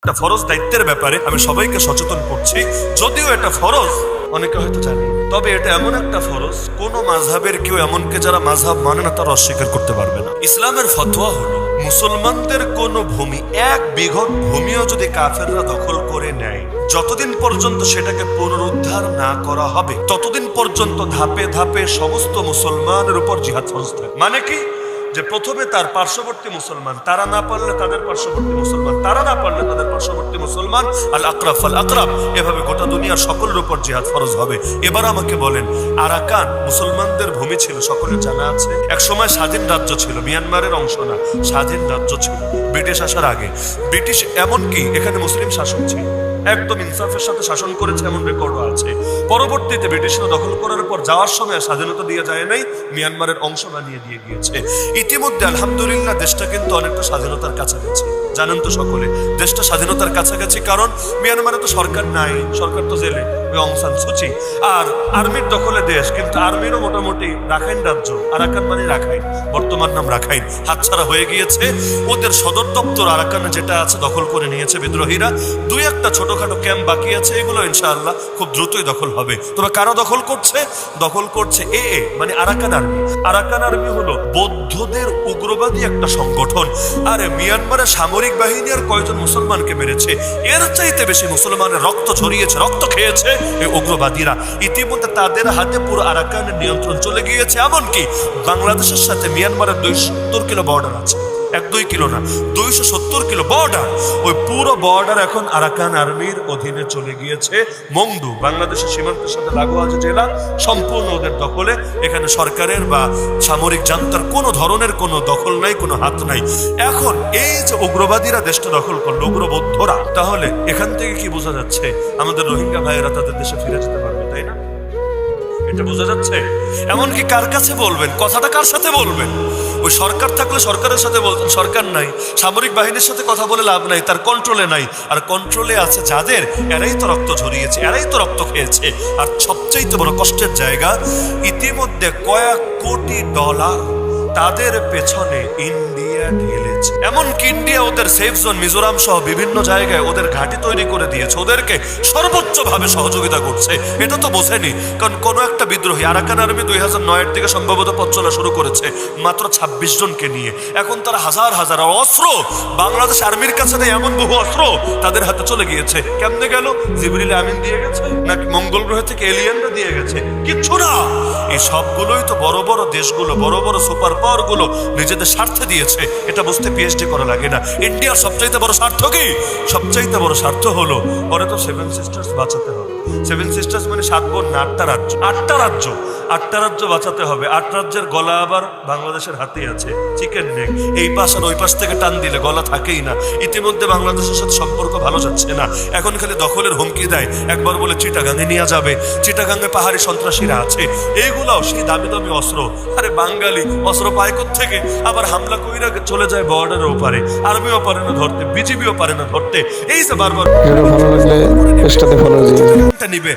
একটা ফরজ দায়িত্বের ব্যাপারে আমি সবাইকে সচেতন করছি। যদিও এটা ফরজ অনেকে হয়তো জানে, তবে এটা এমন একটা ফরজ কোন মাযহাবের কেউ, এমনকি যারা মাযহাব মানে না, তারা অস্বীকার করতে পারবে না। ইসলামের ফতোয়া হলো মুসলমানদের কোন ভূমি, 1 বিঘত ভূমিও যদি কাফেররা দখল করে নেয়, যতদিন পর্যন্ত সেটাকে পুনরুদ্ধার না করা হবে ততদিন পর্যন্ত ধাপে ধাপে সমস্ত মুসলমানের উপর জিহাদ ফরজ থাকে। মানে কি, যে প্রথমে তার পার্শ্ববর্তী মুসলমান, তারা না পারলে তাদের পার্শ্ববর্তী মুসলমান, তারা না পারলে তাদের পার্শ্ববর্তী মুসলমান, আল আকরাব আল আকরাব, এভাবে গোটা দুনিয়ার সকলের উপর জিহাদ ফরজ হবে। এবার আমাকে বলেন, আরাকান মুসলমানদের ভূমি ছিল, সকলের জানা আছে। এক সময় স্বাধীন রাজ্য ছিল, মিয়ানমারের অংশ না, স্বাধীন রাজ্য ছিল ব্রিটিশ আসার আগে। ব্রিটিশ এমনকি এখানে মুসলিম শাসক ছিল, একদম ইনসাফের সাথে শাসন করেছে, এমন রেকর্ডও আছে। পরবর্তীতে ব্রিটিশরা দখল করার পর যাওয়ার সময় স্বাধীনতা দিয়ে যায় নাই, মিয়ানমারের অংশ বানিয়ে দিয়ে গিয়েছে। ইতিমধ্যে আলহামদুলিল্লাহ দেশটা কিন্তু অনেকটা স্বাধীনতার কাছাকাছি, জানেন তো সকলে, দেশটা স্বাধীনতার কাছাকাছি। কারণ মিয়ানমারে তো সরকার নাই, সরকার তো জেলে, ওই অং সান সুচি, আর আর্মির দখলে দেশ। কিন্তু আর্মিরও মোটামুটি রাখাইন রাজ্য, আরাকান মানে রাখাইন, বর্তমান নাম রাখাইন, হাতছাড়া হয়ে গিয়েছে। ওদের সদর দপ্তর আরাকানে যেটা আছে দখল করে নিয়েছে বিদ্রোহীরা। 2-1টা ছোটখাটো ক্যাম্প বাকি আছে, এগুলো ইনশাআল্লাহ খুব দ্রুতই দখল হবে। তবে কারা দখল করছে? দখল করছে মানে আরাকান আর্মি। আরাকান আর্মি হলো বৌদ্ধদের উগ্রবাদী একটা সংগঠন। আরে মিয়ানমারের সামরিক বাহিনী আর কয়জন মুসলমানকে মেরেছে? এর চাইতে বেশি মুসলমানের রক্ত ঝরিয়েছে, রক্ত খেয়েছে এই উগ্রবাদীরা। ইতিমধ্যে তাদের হাতে পুরো আরাকানের নিয়ন্ত্রণ চলে গিয়েছে। এমনকি বাংলাদেশের সাথে মিয়ানমারের 270 কিলো বর্ডার আছে, 1-2 কিলো না, 270 কিলো বর্ডার। ওই পুরো বর্ডার এখন আরাকান আর্মির অধীনে চলে গিয়েছে। মংডু বাংলাদেশের সীমান্তের সাথে লাগোয়া যে জেলা, সম্পূর্ণ ওদের দখলে। এখানে সরকারের বা সামরিক জান্তার কোনো ধরনের কোনো দখল নাই, কোনো হাত নাই। এখন এই যে উগ্রবাদীরা দেশটা দখল করলো, উগ্রবৌদ্ধরা, তাহলে এখান থেকে কি বোঝা যাচ্ছে? আমাদের রোহিঙ্গা ভাইয়েরা তাদের দেশে ফিরে যেতে পারবে, তাই না? এটা বোঝা যাচ্ছে। এমনকি কার কাছে বলবেন কথাটা, কার সাথে বলবেন? ওই সরকার থাকলে সরকারের সাথে বলতেন, সরকার নাই, সামরিক বাহিনীর সাথে কথা বলে লাভ নাই, তার কন্ট্রোলে নাই। আর কন্ট্রোলে আছে যাদের, এরাই তো রক্ত ঝরিয়েছে, এরাই তো রক্ত খেয়েছে। আর সবচাইতে বড় কষ্টের জায়গা, ইতিমধ্যে কয়েক কোটি ডলার তাদের পেছনে ইন্ডিয়া ঢেলেছে। এমনকি ইন্ডিয়া ওদের সেফ জোন মিজোরাম সহ বিভিন্ন জায়গায় ওদের ঘাঁটি তৈরি করে দিয়েছে, ওদেরকে সর্বোচ্চ ভাবে সহযোগিতা করছে। এটা তো বোঝেনি, কারণ কোনো একটা বিদ্রোহী, আরাকান আর্মি 2009-এর দিকে সম্ভবত পথ চলা শুরু করেছে মাত্র 26 জনকে নিয়ে। এখন তারা হাজার হাজার অস্ত্র, বাংলাদেশ আর্মির কাছে নেই এমন বহু অস্ত্র তাদের হাতে চলে গিয়েছে। কেমনে গেল? জিবরিল আমিন দিয়ে গেছে, নাকি মঙ্গল গ্রহ থেকে এলিয়েনরা দিয়ে গেছে? কিচ্ছু না। এই সবগুলোই তো বড় বড় দেশগুলো, বড় বড় সুপার পাওয়ার গুলো নিজেদের স্বার্থে দিয়েছে। এটা বুঝতে পিএইচডি করা লাগে না। ইন্ডিয়ার সবচাইতে বড় স্বার্থ কি? সবচাইতে বড় স্বার্থ হলো ওরা তো 7 সিস্টার্স বাঁচাতে হবে। 7 সিস্টার্স মানে 7 বোন না, 8টা রাজ্য, 8টা রাজ্য বাঁচাতে হবে। 8 রাজ্যের গলা আবার বাংলাদেশের হাতেই আছে, চিকেন নেক। এই পাশ আর ওই পাশ থেকে টান দিলে গলা থাকেই না। ইতিমধ্যে বাংলাদেশের সাথে সম্পর্ক ভালো যাচ্ছে না, এখন খালি দখলের হুমকি দেয়। একবার বলে চিটাগাঙে নিয়ে যাবে, চিটাগাঙে পাহাড়ি সন্ত্রাসীরা আছে, এইগুলাও সেই দামি দামি অস্ত্র। আরে বাঙালি অস্ত্র পায় থেকে আবার হামলা কইরা চলে যায় বর্ডারের ওপারে, আর্মিও পারে না ধরতে, বিজিবিও পারে না ধরতে। এই যে বারবার ভালো লাগলে পেজটাতে ফলো দিয়ে নিবে।